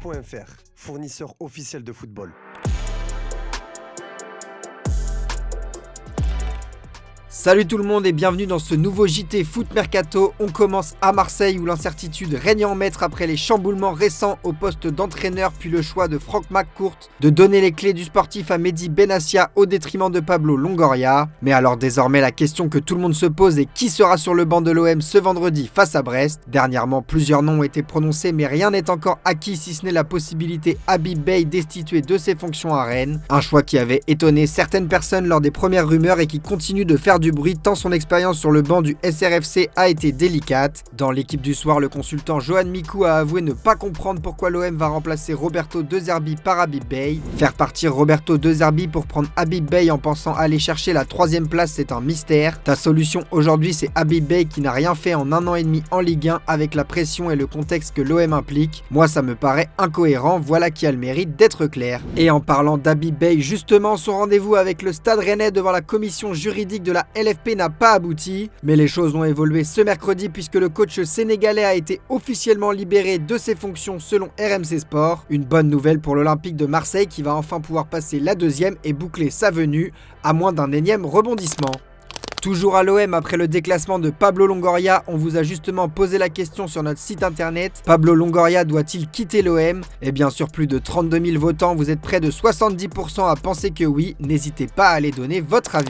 Foot.fr, fournisseur officiel de football. Salut tout le monde et bienvenue dans ce nouveau JT Foot Mercato. On commence à Marseille où l'incertitude règne en maître après les chamboulements récents au poste d'entraîneur puis le choix de Franck McCourt de donner les clés du sportif à Mehdi Benassia au détriment de Pablo Longoria. Mais alors désormais la question que tout le monde se pose est qui sera sur le banc de l'OM ce vendredi face à Brest. Dernièrement plusieurs noms ont été prononcés mais rien n'est encore acquis si ce n'est la possibilité Habib Beye destitué de ses fonctions à Rennes. Un choix qui avait étonné certaines personnes lors des premières rumeurs et qui continue de faire du bruit tant son expérience sur le banc du SRFC a été délicate. Dans l'équipe du soir, le consultant Johan Mikou a avoué ne pas comprendre pourquoi l'OM va remplacer Roberto De Zerbi par Habib Beye. Faire partir Roberto De Zerbi pour prendre Habib Beye en pensant aller chercher la 3e place, c'est un mystère. Ta solution aujourd'hui, c'est Habib Beye qui n'a rien fait en 1 an et demi en Ligue 1 avec la pression et le contexte que l'OM implique. Moi, ça me paraît incohérent, voilà qui a le mérite d'être clair. Et en parlant d'Habib Beye, justement, son rendez-vous avec le Stade Rennais devant la commission juridique de la LFP n'a pas abouti, mais les choses ont évolué ce mercredi puisque le coach sénégalais a été officiellement libéré de ses fonctions selon RMC Sport. Une bonne nouvelle pour l'Olympique de Marseille qui va enfin pouvoir passer la 2e et boucler sa venue, à moins d'un énième rebondissement. Toujours à l'OM, après le déclassement de Pablo Longoria, on vous a justement posé la question sur notre site internet. Pablo Longoria doit-il quitter l'OM ? Et bien sur plus de 32 000 votants, vous êtes près de 70% à penser que oui. N'hésitez pas à aller donner votre avis.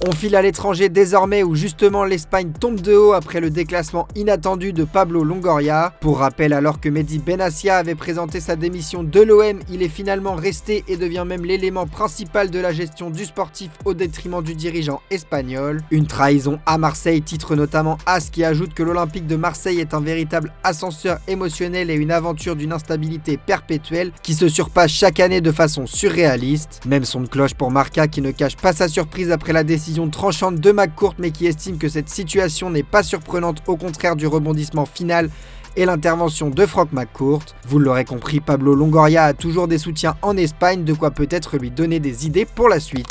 On file à l'étranger désormais où justement l'Espagne tombe de haut après le déclassement inattendu de Pablo Longoria. Pour rappel, alors que Mehdi Benassia avait présenté sa démission de l'OM, il est finalement resté et devient même l'élément principal de la gestion du sportif au détriment du dirigeant espagnol. Une trahison à Marseille, titre notamment AS qui ajoute que l'Olympique de Marseille est un véritable ascenseur émotionnel et une aventure d'une instabilité perpétuelle qui se surpasse chaque année de façon surréaliste. Même son de cloche pour Marca qui ne cache pas sa surprise après la décision tranchante de McCourt mais qui estime que cette situation n'est pas surprenante au contraire du rebondissement final et l'intervention de Franck McCourt. Vous l'aurez compris, Pablo Longoria a toujours des soutiens en Espagne, de quoi peut-être lui donner des idées pour la suite.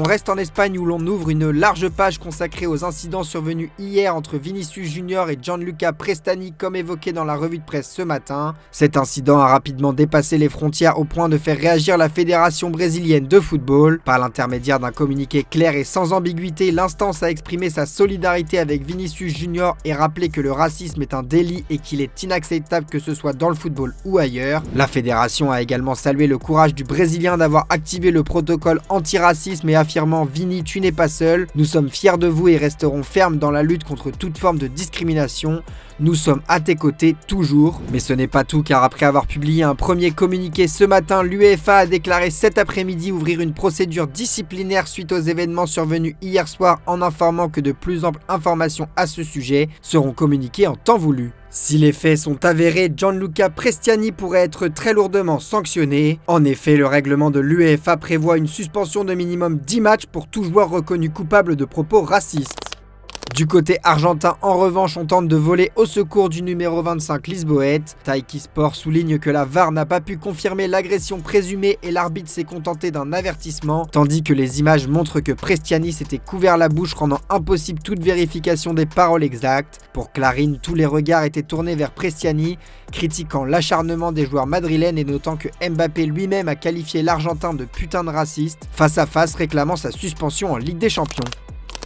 On reste en Espagne où l'on ouvre une large page consacrée aux incidents survenus hier entre Vinicius Junior et Gianluca Prestani comme évoqué dans la revue de presse ce matin. Cet incident a rapidement dépassé les frontières au point de faire réagir la Fédération brésilienne de football. Par l'intermédiaire d'un communiqué clair et sans ambiguïté, l'instance a exprimé sa solidarité avec Vinicius Junior et rappelé que le racisme est un délit et qu'il est inacceptable que ce soit dans le football ou ailleurs. La fédération a également salué le courage du Brésilien d'avoir activé le protocole antiracisme et affirmant « Vini, tu n'es pas seul. Nous sommes fiers de vous et resterons fermes dans la lutte contre toute forme de discrimination. Nous sommes à tes côtés toujours. » Mais ce n'est pas tout car après avoir publié un premier communiqué ce matin, l'UEFA a déclaré cet après-midi ouvrir une procédure disciplinaire suite aux événements survenus hier soir en informant que de plus amples informations à ce sujet seront communiquées en temps voulu. Si les faits sont avérés, Gianluca Prestani pourrait être très lourdement sanctionné. En effet, le règlement de l'UEFA prévoit une suspension de minimum 10 matchs pour tout joueur reconnu coupable de propos racistes. Du côté argentin, en revanche, on tente de voler au secours du numéro 25 lisboète. Taiki Sport souligne que la VAR n'a pas pu confirmer l'agression présumée et l'arbitre s'est contenté d'un avertissement, tandis que les images montrent que Prestiani s'était couvert la bouche rendant impossible toute vérification des paroles exactes. Pour Clarín, tous les regards étaient tournés vers Prestiani, critiquant l'acharnement des joueurs madrilènes et notant que Mbappé lui-même a qualifié l'Argentin de putain de raciste, face à face réclamant sa suspension en Ligue des Champions.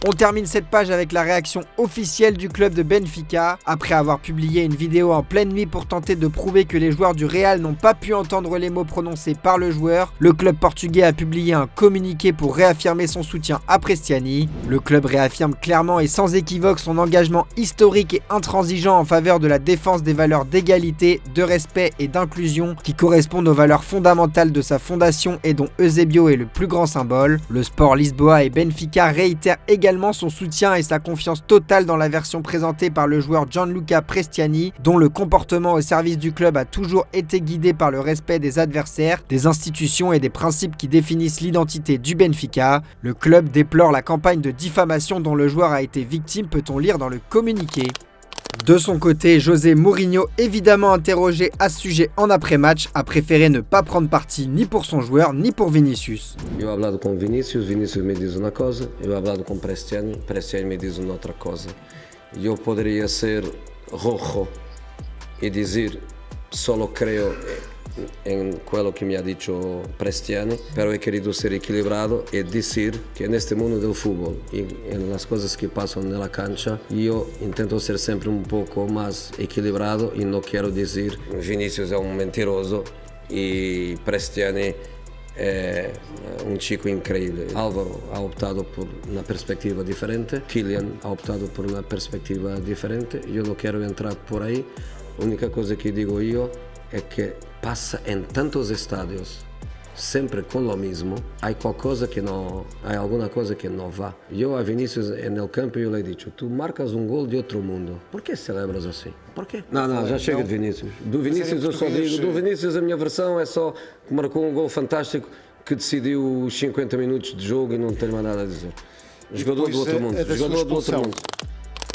On termine cette page avec la réaction officielle du club de Benfica. Après avoir publié une vidéo en pleine nuit pour tenter de prouver que les joueurs du Real n'ont pas pu entendre les mots prononcés par le joueur, le club portugais a publié un communiqué pour réaffirmer son soutien à Prestiani. Le club réaffirme clairement et sans équivoque son engagement historique et intransigeant en faveur de la défense des valeurs d'égalité, de respect et d'inclusion qui correspondent aux valeurs fondamentales de sa fondation et dont Eusebio est le plus grand symbole. Le Sport Lisboa et Benfica réitèrent également son soutien et sa confiance totale dans la version présentée par le joueur Gianluca Prestiani, dont le comportement au service du club a toujours été guidé par le respect des adversaires, des institutions et des principes qui définissent l'identité du Benfica. Le club déplore la campagne de diffamation dont le joueur a été victime, peut-on lire dans le communiqué. De son côté, José Mourinho, évidemment interrogé à ce sujet en après-match, a préféré ne pas prendre parti ni pour son joueur ni pour Vinicius. Eu he hablado com Vinicius, Vinicius me diz uma coisa, eu he hablado com Prestiani, Prestiani me diz uma outra coisa. Eu poderia ser rojo e dizer solo creo em quello que me ha dicho Prestiani, pero he querido ser equilibrado y decir que en este mundo del fútbol y en las cosas que pasan en la cancha, yo intento ser siempre un poco más equilibrado y no quiero decir Vinicius es un mentiroso y Prestiani es un chico increíble. Álvaro ha optado por una perspectiva diferente, Kylian ha optado por una perspectiva diferente, yo no quiero entrar por ahí. La única cosa que digo yo es que pasa en tantos estadios, siempre con lo mismo, hay alguna cosa que no va. Yo a Vinicius en el campo yo le he dicho, tú marcas un gol de otro mundo, ¿por qué celebras assim? ¿Por quê? Não, já chega de Vinicius. Do Vinicius eu só digo, do Vinicius a minha versão é só que marcou um gol fantástico que decidiu os 50 minutos de jogo e não tem mais nada a dizer. Jogador do outro mundo, jogador do outro mundo.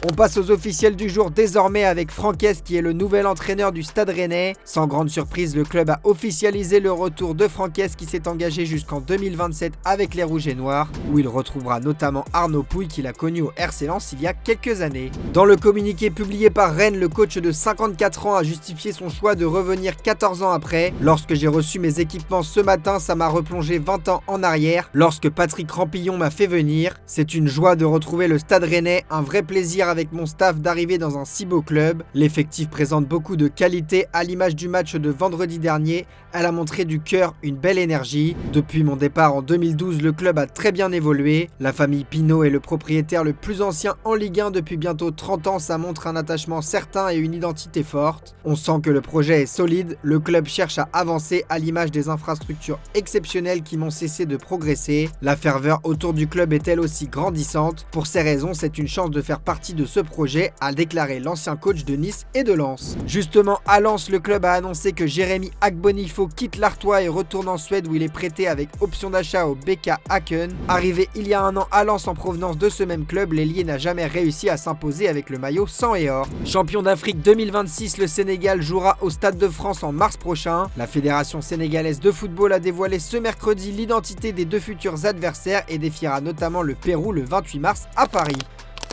On passe aux officiels du jour désormais avec Franquès qui est le nouvel entraîneur du Stade Rennais. Sans grande surprise, le club a officialisé le retour de Franquès qui s'est engagé jusqu'en 2027 avec les Rouges et Noirs, où il retrouvera notamment Arnaud Pouille qu'il a connu au RC Lens il y a quelques années. Dans le communiqué publié par Rennes, le coach de 54 ans a justifié son choix de revenir 14 ans après. Lorsque j'ai reçu mes équipements ce matin, ça m'a replongé 20 ans en arrière, lorsque Patrick Rampillon m'a fait venir. C'est une joie de retrouver le Stade Rennais, un vrai plaisir avec mon staff d'arriver dans un si beau club. L'effectif présente beaucoup de qualité, à l'image du match de vendredi dernier. Elle a montré du cœur, une belle énergie. Depuis mon départ en 2012, le club a très bien évolué. La famille Pinault est le propriétaire le plus ancien en Ligue 1 depuis bientôt 30 ans. Ça montre un attachement certain et une identité forte. On sent que le projet est solide. Le club cherche à avancer à l'image des infrastructures exceptionnelles qui m'ont cessé de progresser. La ferveur autour du club est elle aussi grandissante. Pour ces raisons, c'est une chance de faire partie de ce projet, a déclaré l'ancien coach de Nice et de Lens. Justement, à Lens, le club a annoncé que Jérémy Agbonifo quitte l'Artois et retourne en Suède où il est prêté avec option d'achat au BK Häcken. Arrivé il y a un an à Lens en provenance de ce même club, l'ailier n'a jamais réussi à s'imposer avec le maillot sang et or. Champion d'Afrique 2026, le Sénégal jouera au Stade de France en mars prochain. La Fédération sénégalaise de football a dévoilé ce mercredi l'identité des deux futurs adversaires et défiera notamment le Pérou le 28 mars à Paris.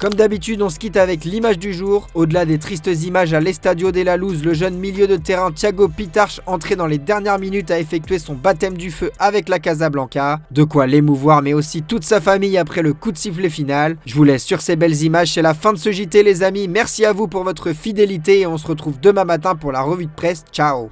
Comme d'habitude, on se quitte avec l'image du jour. Au-delà des tristes images à l'Estadio de la Luz, le jeune milieu de terrain Thiago Pitarch, entré dans les dernières minutes, a effectué son baptême du feu avec la Casablanca. De quoi l'émouvoir, mais aussi toute sa famille après le coup de sifflet final. Je vous laisse sur ces belles images. C'est la fin de ce JT, les amis. Merci à vous pour votre fidélité et on se retrouve demain matin pour la revue de presse. Ciao!